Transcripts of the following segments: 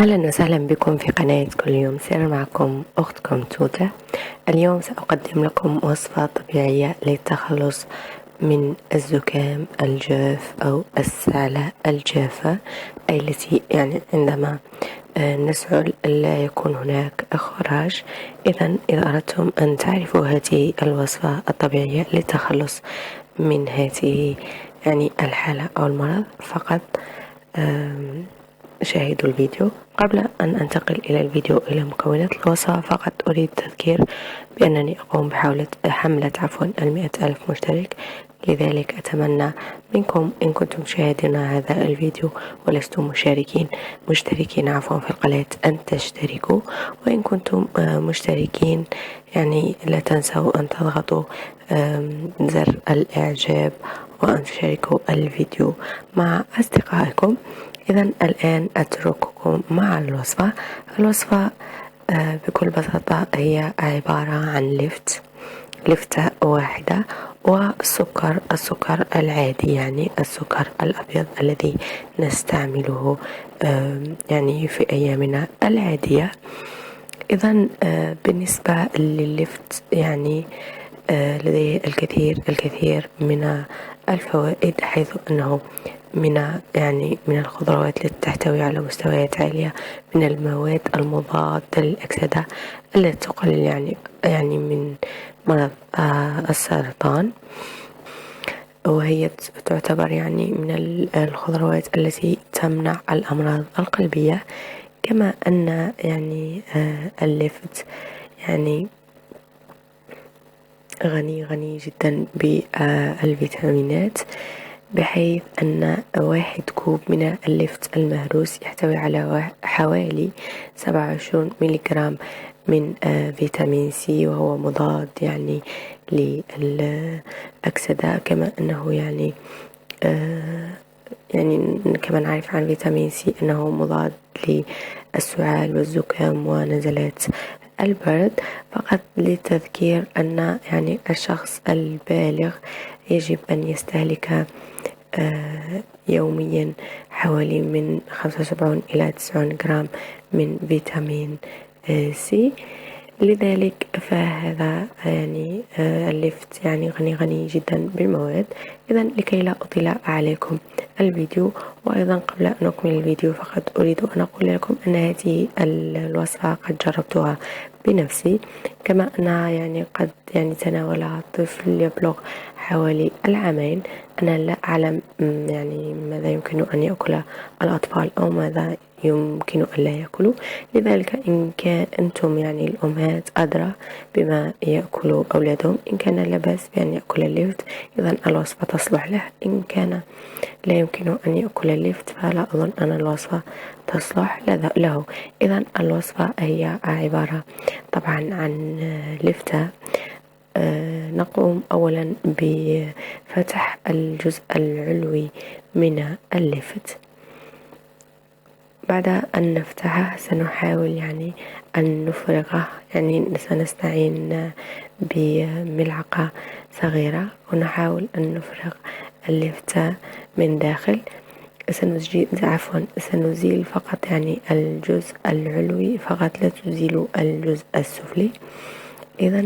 أهلا وسهلا بكم في قناة كل يوم سر، معكم أختكم توتة. اليوم سأقدم لكم وصفة طبيعية للتخلص من الزكام الجاف أو السعلة الجافة، أي التي عندما نسعل لا يكون هناك إخراج. إذا أردتم أن تعرفوا هذه الوصفة الطبيعية للتخلص من هذه الحالة أو المرض، فقط شاهدوا الفيديو. قبل أن أنتقل إلى الفيديو إلى مكونات الوصفة، فقط أريد التذكير بأنني أقوم بحملة 100,000 مشترك، لذلك أتمنى منكم إن كنتم مشاهدين هذا الفيديو ولستم مشتركين في القناة أن تشتركوا، وإن كنتم مشتركين لا تنسوا أن تضغطوا زر الإعجاب وأن تشاركوا الفيديو مع أصدقائكم. إذا الآن أترككم مع الوصفة بكل بساطة هي عبارة عن لفتة واحدة السكر العادي، السكر الأبيض الذي نستعمله في أيامنا العادية. إذا بالنسبة لللفت لديه الكثير من الفوائد، حيث أنه من الخضروات التي تحتوي على مستويات عالية من المواد المضادة للأكسدة التي تقلل من مرض السرطان، وهي تعتبر من الخضروات التي تمنع الأمراض القلبية. كما أن اللفت غني جدا بالفيتامينات، بحيث أن 1 كوب من اللفت المهروس يحتوي على حوالي 27 ملغرام من فيتامين سي، وهو مضاد للأكسدة. كما أنه كما نعرف عن فيتامين سي أنه مضاد للسعال والزكام ونزلات البرد. فقط للتذكير أن الشخص البالغ يجب أن يستهلك يوميا حوالي من 75 إلى 90 جرام من فيتامين سي. لذلك فهذا اللفت غني جدا بالمواد. إذا لكي لا أطيل عليكم الفيديو، وأيضا قبل أن أكمل الفيديو فقط أريد أن أقول لكم أن هذه الوصفة قد جربتها بنفسي، كما أنها قد تناولها طفل يبلغ حوالي العامين. أنا لا أعلم ماذا يمكن أن يأكل الأطفال أو ماذا يمكن أن لا يأكلوا، لذلك إن كان أنتم الأمهات أدرى بما يأكل أولادهم. إن كان لا بأس بأن يأكل اللفت، إذا الوصفة تصلح له. إن كان لا يمكن أن يأكل اللفت، فلا أظن أن الوصفة تصلح له. إذا الوصفة هي عبارة طبعا عن لفتة. نقوم أولا بفتح الجزء العلوي من اللفت. بعد أن نفتحه سنحاول أن نفرغه، سنستعين بملعقة صغيرة ونحاول أن نفرغ اللفتة من داخل. سنزيل فقط الجزء العلوي فقط، لا تزيل الجزء السفلي. إذا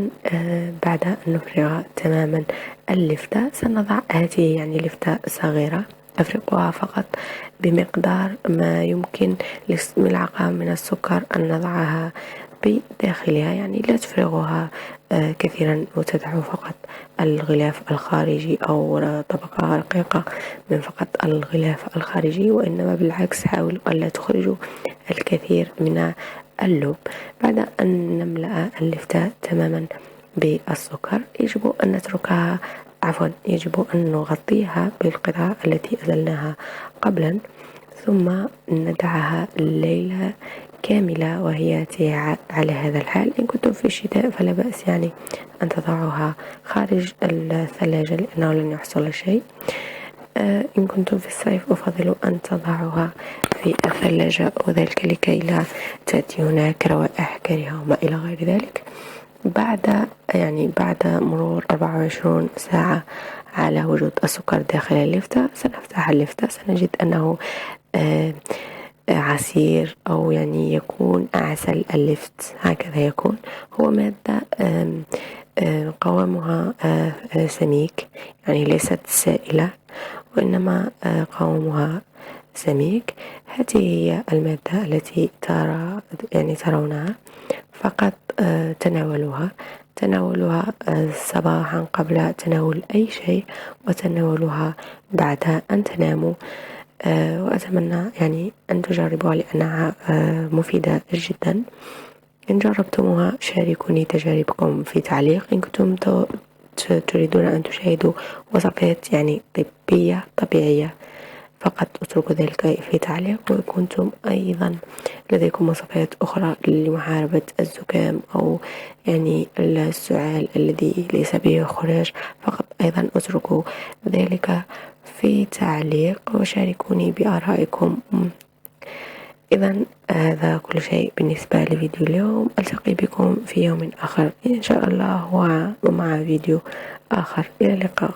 بعد أن نفرغ تماما اللفتة سنضع هذه لفتة صغيرة، أفرقها فقط بمقدار ما يمكن لملعقة من السكر أن نضعها بداخلها، لا تفرغها كثيرا وتدعو فقط الغلاف الخارجي أو طبقة رقيقة من فقط الغلاف الخارجي، وإنما بالعكس حاولوا ألا تخرجوا الكثير من اللب. بعد أن نملأ اللفتة تماما بالسكر يجب أن نغطيها بالقطعة التي أزلناها قبلا، ثم ندعها ليلة كاملة وهي على هذا الحال. إن كنتم في الشتاء فلا بأس أن تضعوها خارج الثلاجة، لأنه لن يحصل شيء. إن كنتم في الصيف أفضل أن تضعوها في الثلاجة، وذلك لكي لا تأتي هناك روائح كريهة وما إلى غير ذلك. بعد مرور 24 ساعة على وجود السكر داخل اللفتة سنفتح اللفتة، سنجد أنه عسير أو يعني يكون أعسل اللفت، هكذا يكون. هو مادة قوامها سميك، يعني ليست سائلة وإنما قوامها سميك. هذه هي المادة التي ترونها، فقط تناولها صباحا قبل تناول أي شيء، وتناولها بعد أن تناموا. وأتمنى يعني أن تجربوها لأنها مفيدة جدا. إن جربتموها شاركوني تجاربكم في تعليق. إن كنتم تريدون أن تشاهدوا وصفات يعني طبية طبيعية فقط اتركوا ذلك في تعليق. وإن كنتم أيضا لديكم وصفات أخرى لمحاربة الزكام أو يعني السعال الذي ليس به خراج فقط أيضا اتركوا ذلك في تعليق وشاركوني بآرائكم. إذا هذا كل شيء بالنسبة لفيديو اليوم. ألتقي بكم في يوم آخر إن شاء الله ومع فيديو آخر. إلى اللقاء.